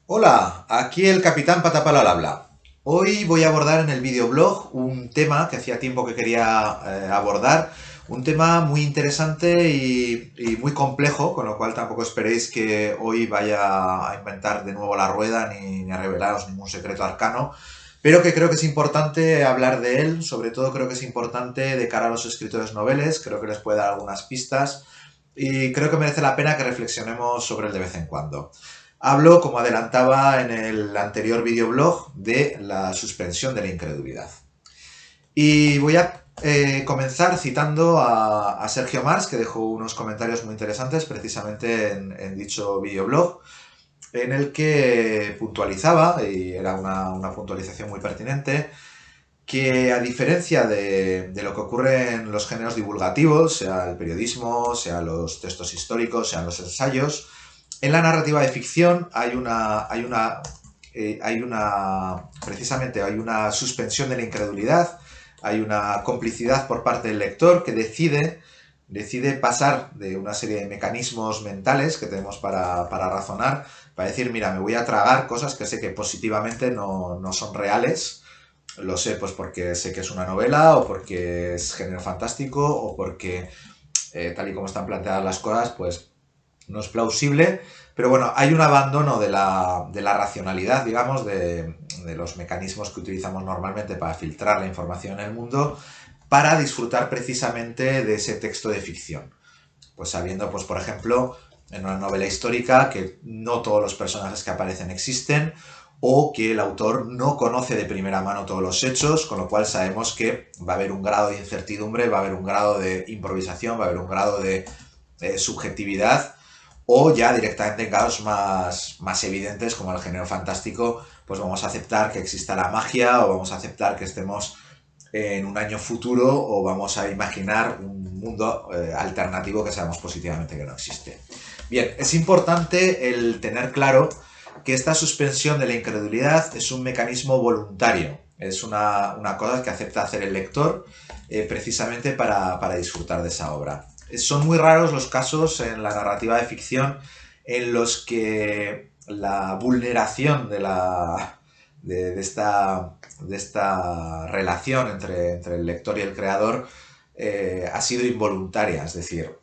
Hola, aquí el Capitán Patapal al habla. Hoy voy a abordar en el videoblog un tema que hacía tiempo que quería abordar, un tema muy interesante y muy complejo, con lo cual tampoco esperéis que hoy vaya a inventar de nuevo la rueda ni a revelaros ningún secreto arcano, pero que creo que es importante hablar de él, sobre todo creo que es importante de cara a los escritores noveles, creo que les puede dar algunas pistas y creo que merece la pena que reflexionemos sobre él de vez en cuando. Hablo, como adelantaba en el anterior videoblog, de la suspensión de la incredulidad. Y voy a comenzar citando a Sergio Marx, que dejó unos comentarios muy interesantes precisamente en dicho videoblog, en el que puntualizaba, y era una puntualización muy pertinente, que a diferencia de lo que ocurre en los géneros divulgativos, sea el periodismo, sea los textos históricos, sean los ensayos, en la narrativa de ficción precisamente hay una suspensión de la incredulidad, hay una complicidad por parte del lector que decide pasar de una serie de mecanismos mentales que tenemos para razonar, para decir, mira, me voy a tragar cosas que sé que positivamente no son reales. Lo sé pues porque sé que es una novela o porque es género fantástico o porque tal y como están planteadas las cosas pues no es plausible, pero bueno, hay un abandono de la racionalidad, digamos, de los mecanismos que utilizamos normalmente para filtrar la información en el mundo, para disfrutar precisamente de ese texto de ficción. Pues sabiendo, pues por ejemplo, en una novela histórica que no todos los personajes que aparecen existen, o que el autor no conoce de primera mano todos los hechos, con lo cual sabemos que va a haber un grado de incertidumbre, va a haber un grado de improvisación, va a haber un grado de subjetividad, o ya directamente en casos más evidentes como el género fantástico, pues vamos a aceptar que exista la magia o vamos a aceptar que estemos en un año futuro o vamos a imaginar un mundo alternativo que sabemos positivamente que no existe. Bien, es importante el tener claro que esta suspensión de la incredulidad es un mecanismo voluntario, es una cosa que acepta hacer el lector precisamente para disfrutar de esa obra. Son muy raros los casos en la narrativa de ficción en los que la vulneración de esta relación entre el lector y el creador ha sido involuntaria. Es decir,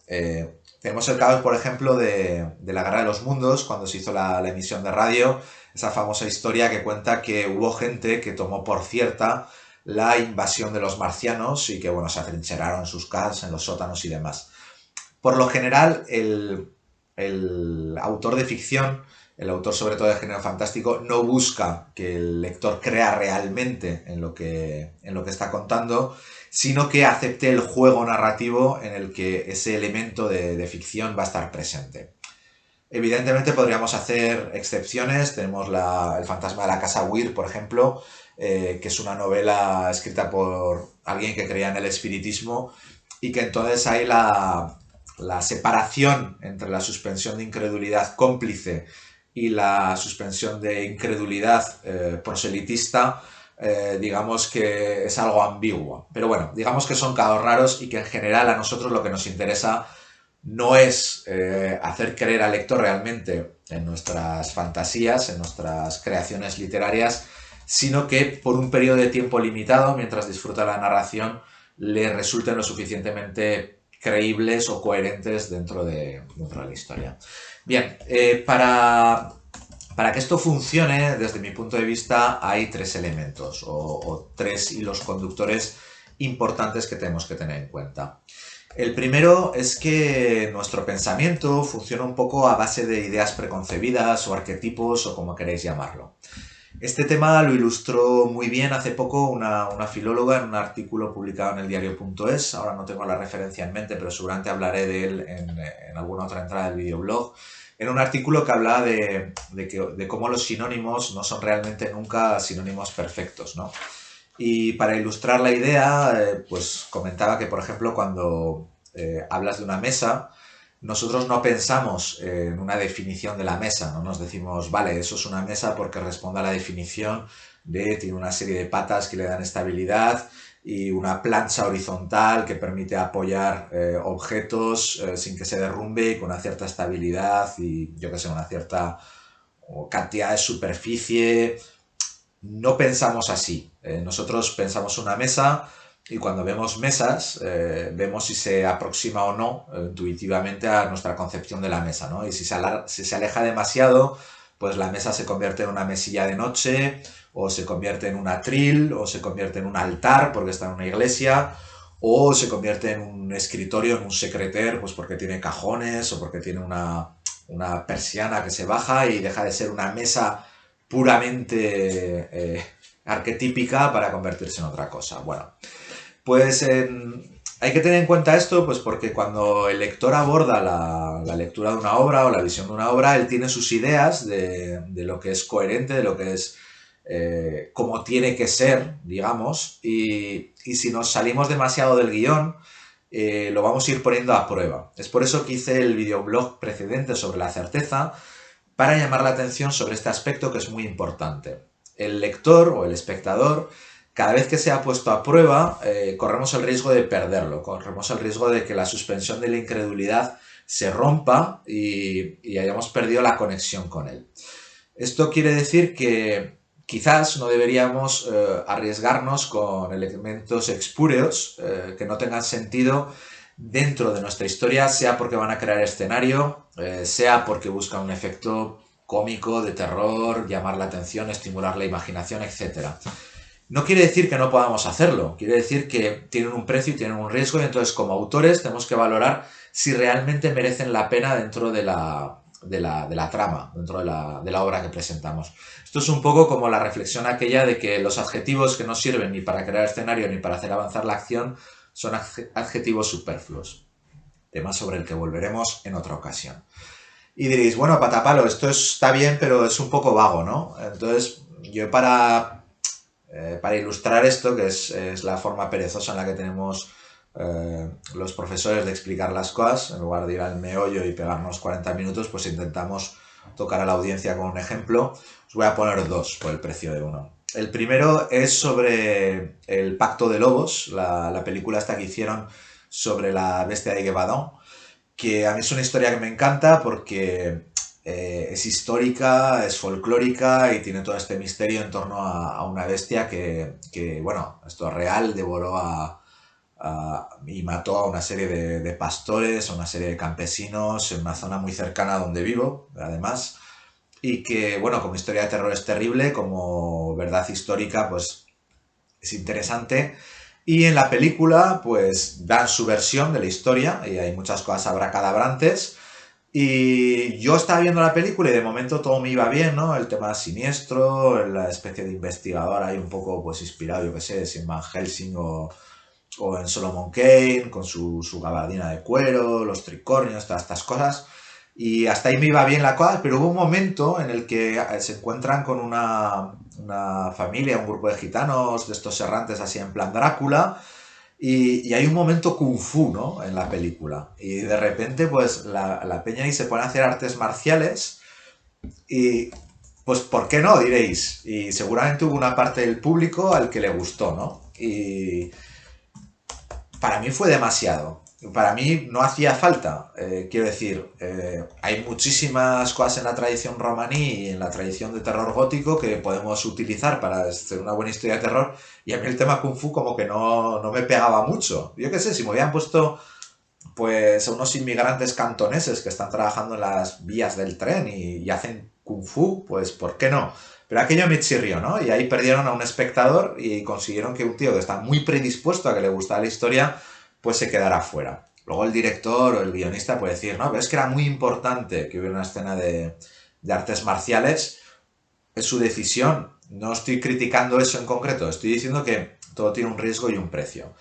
tenemos el caso, por ejemplo, de la Guerra de los Mundos, cuando se hizo la emisión de radio, esa famosa historia que cuenta que hubo gente que tomó por cierta la invasión de los marcianos y que, bueno, se atrincheraron en sus casas, en los sótanos y demás. Por lo general, el autor de ficción, el autor sobre todo de género fantástico, no busca que el lector crea realmente en lo que está contando, sino que acepte el juego narrativo en el que ese elemento de ficción va a estar presente. Evidentemente podríamos hacer excepciones. Tenemos el fantasma de la casa Weir, por ejemplo, que es una novela escrita por alguien que creía en el espiritismo y que entonces hay la separación entre la suspensión de incredulidad cómplice y la suspensión de incredulidad proselitista, digamos que es algo ambiguo. Pero bueno, digamos que son casos raros y que en general a nosotros lo que nos interesa no es hacer creer al lector realmente en nuestras fantasías, en nuestras creaciones literarias, sino que por un periodo de tiempo limitado, mientras disfruta la narración, le resulten lo suficientemente creíbles o coherentes dentro de la historia. Bien, para que esto funcione, desde mi punto de vista, hay tres elementos o tres hilos conductores importantes que tenemos que tener en cuenta. El primero es que nuestro pensamiento funciona un poco a base de ideas preconcebidas o arquetipos o como queréis llamarlo. Este tema lo ilustró muy bien hace poco una filóloga en un artículo publicado en el diario.es. Ahora no tengo la referencia en mente, pero seguramente hablaré de él en alguna otra entrada del videoblog. En un artículo que hablaba de cómo los sinónimos no son realmente nunca sinónimos perfectos, ¿no? Y para ilustrar la idea, pues comentaba que, por ejemplo, cuando hablas de una mesa, nosotros no pensamos en una definición de la mesa, no nos decimos, vale, eso es una mesa porque responde a la definición de, tiene una serie de patas que le dan estabilidad y una plancha horizontal que permite apoyar objetos sin que se derrumbe y con una cierta estabilidad y, yo qué sé, una cierta o cantidad de superficie. No pensamos así. Nosotros pensamos una mesa y cuando vemos mesas, vemos si se aproxima o no intuitivamente a nuestra concepción de la mesa, ¿no? Y si se aleja demasiado, pues la mesa se convierte en una mesilla de noche, o se convierte en un atril, o se convierte en un altar porque está en una iglesia, o se convierte en un escritorio, en un secreter, pues porque tiene cajones o porque tiene una persiana que se baja y deja de ser una mesa puramente arquetípica para convertirse en otra cosa. Bueno, pues hay que tener en cuenta esto, pues porque cuando el lector aborda la lectura de una obra o la visión de una obra, él tiene sus ideas de lo que es coherente, de lo que es como tiene que ser, digamos, y si nos salimos demasiado del guión, lo vamos a ir poniendo a prueba. Es por eso que hice el videoblog precedente sobre la certeza, para llamar la atención sobre este aspecto que es muy importante. El lector o el espectador, cada vez que sea puesto a prueba, corremos el riesgo de perderlo, corremos el riesgo de que la suspensión de la incredulidad se rompa y hayamos perdido la conexión con él. Esto quiere decir que quizás no deberíamos arriesgarnos con elementos espúreos que no tengan sentido dentro de nuestra historia, sea porque van a crear escenario, sea porque buscan un efecto cómico, de terror, llamar la atención, estimular la imaginación, etc. No quiere decir que no podamos hacerlo, quiere decir que tienen un precio y tienen un riesgo, y entonces como autores tenemos que valorar si realmente merecen la pena dentro de la trama, dentro de la obra que presentamos. Esto es un poco como la reflexión aquella de que los adjetivos que no sirven ni para crear escenario ni para hacer avanzar la acción son adjetivos superfluos. Tema sobre el que volveremos en otra ocasión. Y diréis, bueno, patapalo, esto está bien, pero es un poco vago, ¿no? Entonces, yo para ilustrar esto, que es la forma perezosa en la que tenemos los profesores de explicar las cosas, en lugar de ir al meollo y pegarnos 40 minutos, pues intentamos tocar a la audiencia con un ejemplo. Os voy a poner dos por el precio de uno. El primero es sobre el Pacto de Lobos, la película esta que hicieron sobre la bestia de Gevadon, que a mí es una historia que me encanta porque es histórica, es folclórica y tiene todo este misterio en torno a una bestia bueno, esto es real, devoró y mató a una serie de pastores, a una serie de campesinos en una zona muy cercana a donde vivo, además, y que, bueno, como historia de terror es terrible, como verdad histórica, pues es interesante. Y en la película, pues dan su versión de la historia y hay muchas cosas abracadabrantes. Y yo estaba viendo la película y de momento todo me iba bien, ¿no? El tema siniestro, la especie de investigador ahí un poco pues inspirado, yo qué sé, si en Van Helsing o en Solomon Kane, con su gabardina de cuero, los tricornios, todas estas cosas. Y hasta ahí me iba bien la cosa, pero hubo un momento en el que se encuentran con una familia, un grupo de gitanos, de estos errantes así en plan Drácula, y hay un momento kung fu, ¿no? En la película. Y de repente, pues, la peña ahí se pone a hacer artes marciales y, pues, ¿por qué no? Diréis. Y seguramente hubo una parte del público al que le gustó, ¿no? Y para mí fue demasiado. Para mí no hacía falta. Quiero decir, hay muchísimas cosas en la tradición romaní y en la tradición de terror gótico que podemos utilizar para hacer una buena historia de terror. Y a mí el tema kung fu como que no me pegaba mucho. Yo qué sé, si me hubieran puesto pues a unos inmigrantes cantoneses que están trabajando en las vías del tren y hacen kung fu, pues ¿por qué no? Pero aquello me chirrió, ¿no? Y ahí perdieron a un espectador y consiguieron que un tío que está muy predispuesto a que le gustara la historia, pues se quedara fuera. Luego el director o el guionista puede decir, no, pero es que era muy importante que hubiera una escena de artes marciales, es su decisión. No estoy criticando eso en concreto, estoy diciendo que todo tiene un riesgo y un precio.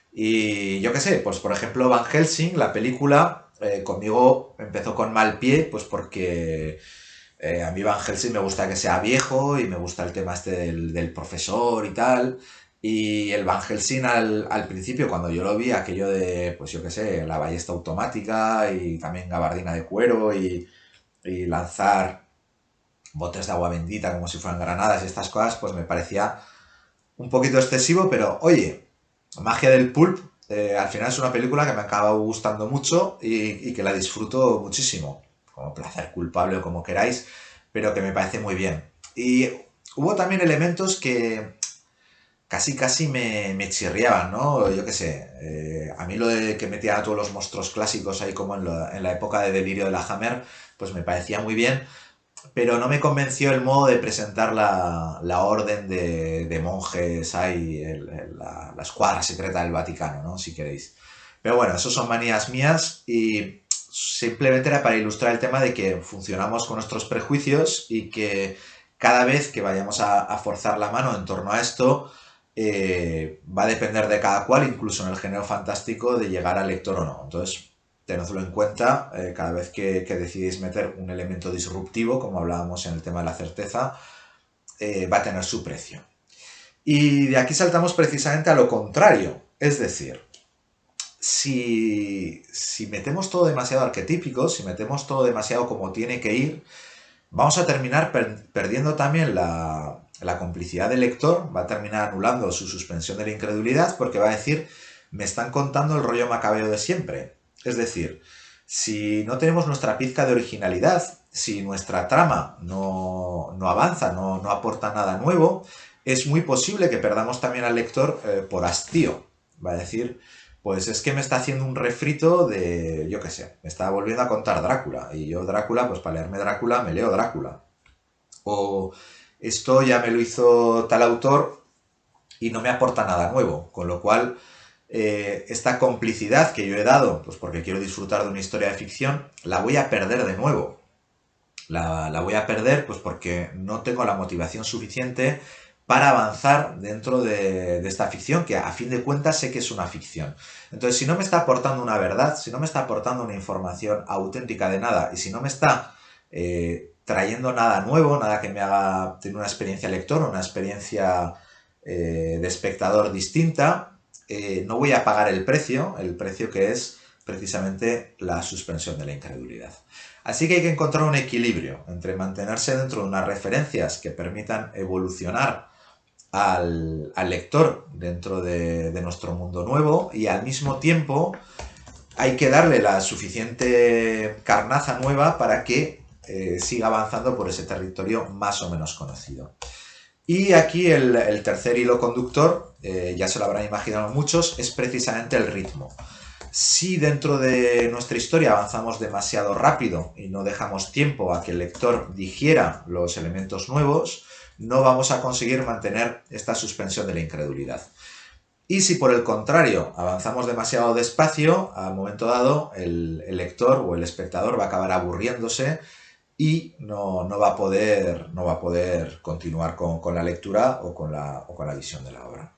Y yo qué sé, pues por ejemplo Van Helsing, la película, conmigo empezó con mal pie, pues porque a mí Van Helsing me gusta que sea viejo y me gusta el tema este del profesor y tal. Y el Van Helsing al principio, cuando yo lo vi, aquello de, pues yo qué sé, la ballesta automática y también gabardina de cuero y lanzar botes de agua bendita como si fueran granadas y estas cosas, pues me parecía un poquito excesivo, pero oye, Magia del Pulp, al final es una película que me acaba gustando mucho y que la disfruto muchísimo, como placer culpable o como queráis, pero que me parece muy bien. Y hubo también elementos que casi me chirriaban, ¿no? Yo qué sé, a mí lo de que metían a todos los monstruos clásicos ahí como en la época de Delirio de la Hammer, pues me parecía muy bien, pero no me convenció el modo de presentar la orden de monjes ahí, la escuadra secreta del Vaticano, ¿no? Si queréis. Pero bueno, eso son manías mías y simplemente era para ilustrar el tema de que funcionamos con nuestros prejuicios y que cada vez que vayamos a forzar la mano en torno a esto, va a depender de cada cual, incluso en el género fantástico, de llegar al lector o no. Entonces, tenedlo en cuenta cada vez que decidís meter un elemento disruptivo, como hablábamos en el tema de la certeza, va a tener su precio. Y de aquí saltamos precisamente a lo contrario. Es decir, si metemos todo demasiado arquetípico, si metemos todo demasiado como tiene que ir, vamos a terminar perdiendo también la complicidad del lector, va a terminar anulando su suspensión de la incredulidad porque va a decir, me están contando el rollo macabeo de siempre. Es decir, si no tenemos nuestra pizca de originalidad, si nuestra trama no avanza, no aporta nada nuevo, es muy posible que perdamos también al lector por hastío. Va a decir, pues es que me está haciendo un refrito de, yo qué sé, me está volviendo a contar Drácula. Y yo Drácula, pues para leerme Drácula, me leo Drácula. O esto ya me lo hizo tal autor y no me aporta nada nuevo. Con lo cual, esta complicidad que yo he dado, pues porque quiero disfrutar de una historia de ficción, la voy a perder de nuevo. La voy a perder pues porque no tengo la motivación suficiente para avanzar dentro de esta ficción, que a fin de cuentas sé que es una ficción. Entonces, si no me está aportando una verdad, si no me está aportando una información auténtica de nada, y si no me está trayendo nada nuevo, nada que me haga tener una experiencia lector, una experiencia de espectador distinta, no voy a pagar el precio que es precisamente la suspensión de la incredulidad. Así que hay que encontrar un equilibrio entre mantenerse dentro de unas referencias que permitan evolucionar al lector dentro de nuestro mundo nuevo y al mismo tiempo hay que darle la suficiente carnaza nueva para que siga avanzando por ese territorio más o menos conocido. Y aquí el tercer hilo conductor, ya se lo habrán imaginado muchos, es precisamente el ritmo. Si dentro de nuestra historia avanzamos demasiado rápido y no dejamos tiempo a que el lector digiera los elementos nuevos, no vamos a conseguir mantener esta suspensión de la incredulidad. Y si por el contrario avanzamos demasiado despacio, al momento dado el lector o el espectador va a acabar aburriéndose y no va a poder continuar con la lectura o con la visión de la obra.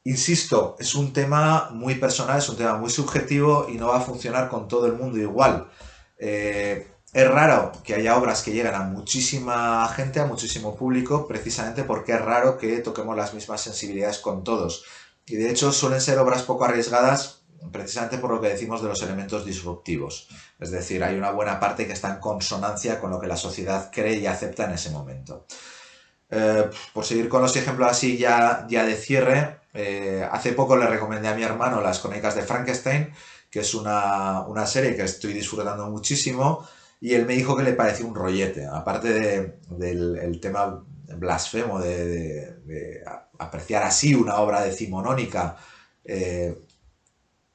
Insisto, es un tema muy personal, es un tema muy subjetivo y no va a funcionar con todo el mundo igual. Es raro que haya obras que lleguen a muchísima gente, a muchísimo público, precisamente porque es raro que toquemos las mismas sensibilidades con todos. Y de hecho suelen ser obras poco arriesgadas precisamente por lo que decimos de los elementos disruptivos. Es decir, hay una buena parte que está en consonancia con lo que la sociedad cree y acepta en ese momento. Por seguir con los ejemplos así ya de cierre, hace poco le recomendé a mi hermano Las Crónicas de Frankenstein, que es una serie que estoy disfrutando muchísimo, y él me dijo que le pareció un rollete, aparte del tema blasfemo de apreciar así una obra decimonónica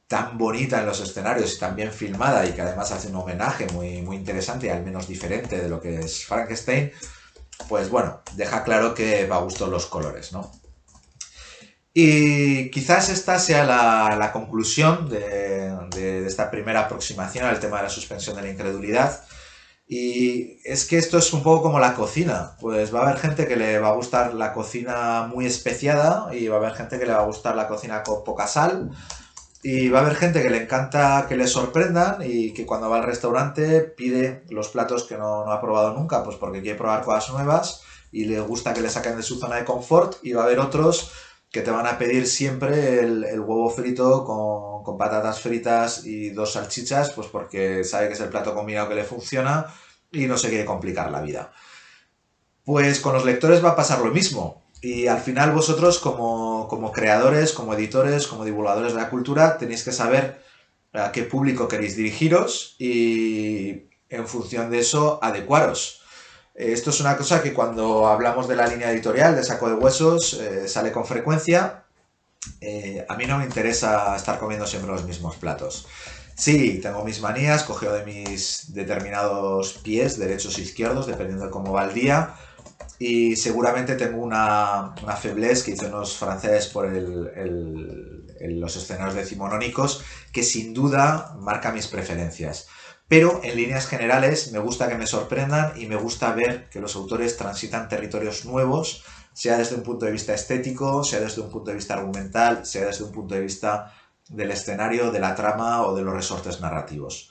tan bonita en los escenarios y tan bien filmada y que además hace un homenaje muy interesante y al menos diferente de lo que es Frankenstein, pues bueno, deja claro que va a gusto los colores, ¿no? Y quizás esta sea la conclusión de esta primera aproximación al tema de la suspensión de la incredulidad. Y es que esto es un poco como la cocina. Pues va a haber gente que le va a gustar la cocina muy especiada y va a haber gente que le va a gustar la cocina con poca sal. Y va a haber gente que le encanta que le sorprendan y que cuando va al restaurante pide los platos que no ha probado nunca, pues porque quiere probar cosas nuevas y le gusta que le saquen de su zona de confort. Y va a haber otros que te van a pedir siempre el huevo frito con patatas fritas y 2 salchichas, pues porque sabe que es el plato combinado que le funciona y no se quiere complicar la vida. Pues con los lectores va a pasar lo mismo. Y al final vosotros como creadores, como editores, como divulgadores de la cultura, tenéis que saber a qué público queréis dirigiros y en función de eso adecuaros. Esto es una cosa que cuando hablamos de la línea editorial de Saco de Huesos sale con frecuencia. A mí no me interesa estar comiendo siempre los mismos platos. Sí, tengo mis manías, cogeo de mis determinados pies, derechos e izquierdos, dependiendo de cómo va el día. Y seguramente tengo una faiblesse que dicen los franceses por los escenarios decimonónicos, que sin duda marca mis preferencias. Pero en líneas generales me gusta que me sorprendan y me gusta ver que los autores transitan territorios nuevos, sea desde un punto de vista estético, sea desde un punto de vista argumental, sea desde un punto de vista del escenario, de la trama o de los resortes narrativos.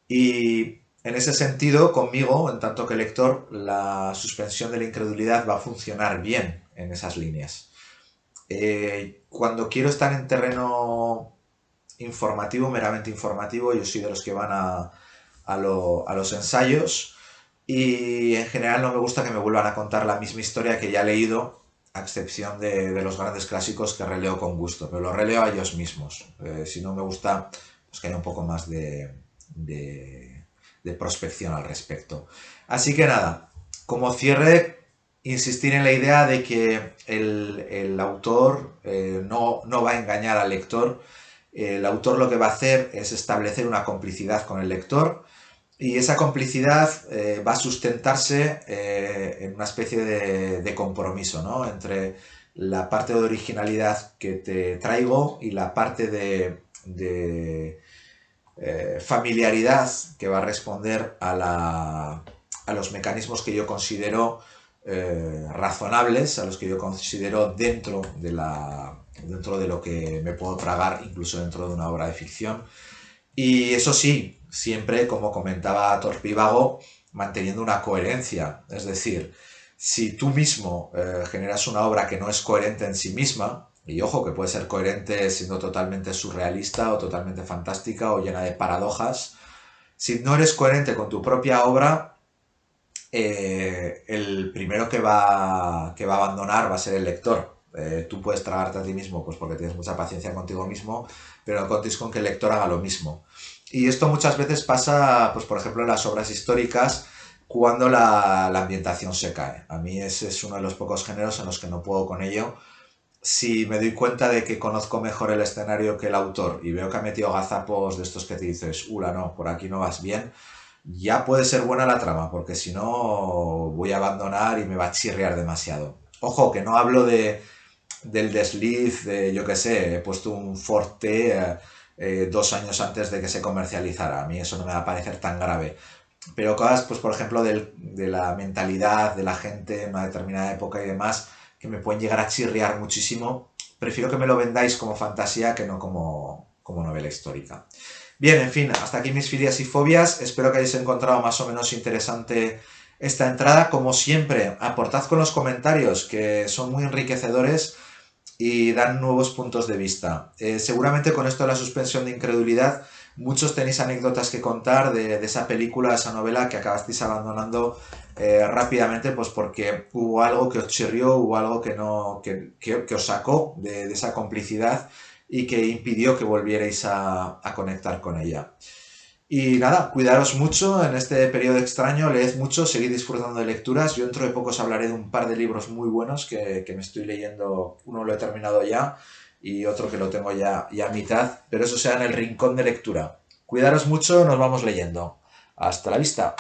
Y en ese sentido, conmigo, en tanto que lector, la suspensión de la incredulidad va a funcionar bien en esas líneas. Cuando quiero estar en terreno informativo, meramente informativo, yo soy de los que van a los ensayos y en general no me gusta que me vuelvan a contar la misma historia que ya he leído, a excepción de los grandes clásicos que releo con gusto, pero los releo a ellos mismos. Si no me gusta, pues que haya un poco más de prospección al respecto. Así que nada, como cierre, insistir en la idea de que el autor no va a engañar al lector. El autor lo que va a hacer es establecer una complicidad con el lector y esa complicidad va a sustentarse en una especie de compromiso, ¿no? Entre la parte de originalidad que te traigo y la parte de familiaridad que va a responder a los mecanismos que yo considero razonables, a los que yo considero dentro de lo que me puedo tragar, incluso dentro de una obra de ficción. Y eso sí, siempre, como comentaba Torpivago, manteniendo una coherencia. Es decir, si tú mismo generas una obra que no es coherente en sí misma, y ojo, que puede ser coherente siendo totalmente surrealista o totalmente fantástica o llena de paradojas, si no eres coherente con tu propia obra, el primero que va a abandonar va a ser el lector. Tú puedes tragarte a ti mismo pues porque tienes mucha paciencia contigo mismo, pero no contéis con que el lector haga lo mismo. Y esto muchas veces pasa, pues por ejemplo, en las obras históricas, cuando la ambientación se cae. A mí ese es uno de los pocos géneros en los que no puedo con ello. Si me doy cuenta de que conozco mejor el escenario que el autor y veo que ha metido gazapos de estos que te dices, no, por aquí no vas bien, ya puede ser buena la trama, porque si no voy a abandonar y me va a chirriar demasiado. Ojo, que no hablo del desliz, yo que sé, he puesto un Forte 2 años antes de que se comercializara. A mí eso no me va a parecer tan grave. Pero cosas, pues por ejemplo, de la mentalidad de la gente en una determinada época y demás, que me pueden llegar a chirriar muchísimo, prefiero que me lo vendáis como fantasía que no como novela histórica. Bien, en fin, hasta aquí mis filias y fobias. Espero que hayáis encontrado más o menos interesante esta entrada. Como siempre, aportad con los comentarios, que son muy enriquecedores y dan nuevos puntos de vista. Seguramente con esto de la suspensión de incredulidad, muchos tenéis anécdotas que contar de esa película, esa novela que acabasteis abandonando rápidamente, pues porque hubo algo que os chirrió, hubo algo que os sacó de esa complicidad y que impidió que volvierais a conectar con ella. Y nada, cuidaros mucho en este periodo extraño, leed mucho, seguid disfrutando de lecturas. Yo dentro de poco os hablaré de un par de libros muy buenos que me estoy leyendo. Uno lo he terminado ya y otro que lo tengo ya a mitad, pero eso será en el rincón de lectura. Cuidaros mucho, nos vamos leyendo. Hasta la vista.